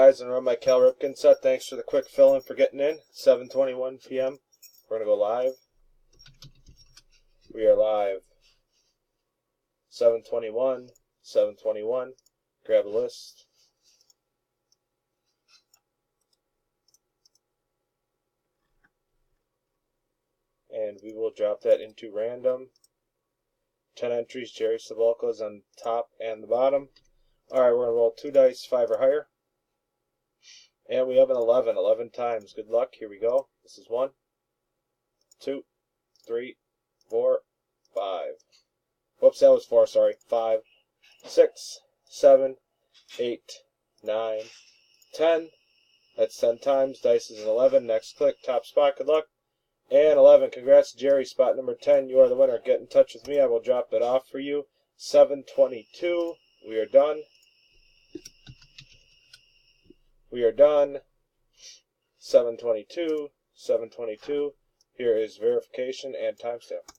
guys, and run my Cal Ripken set. Thanks for the quick fill-in for getting in. 7:21 p.m. We're going to go live. We are live. 7:21. 7:21. Grab a list. And we will drop that into random. 10 entries. Jerry Savolka's on top and the bottom. Alright, we're going to roll 2 dice, 5 or higher. And we have an 11. 11 times. Good luck. Here we go. This is 1, 2, 3, 4, 5. Whoops, that was 4, sorry. 5, 6, 7, 8, 9, 10. That's 10 times. Dice is an 11. Next click. Top spot. Good luck. And 11. Congrats, Jerry. Spot number 10. You are the winner. Get in touch with me. I will drop it off for you. 7:22. We are done. We are done. 7:22. 7:22. Here is verification and timestamp.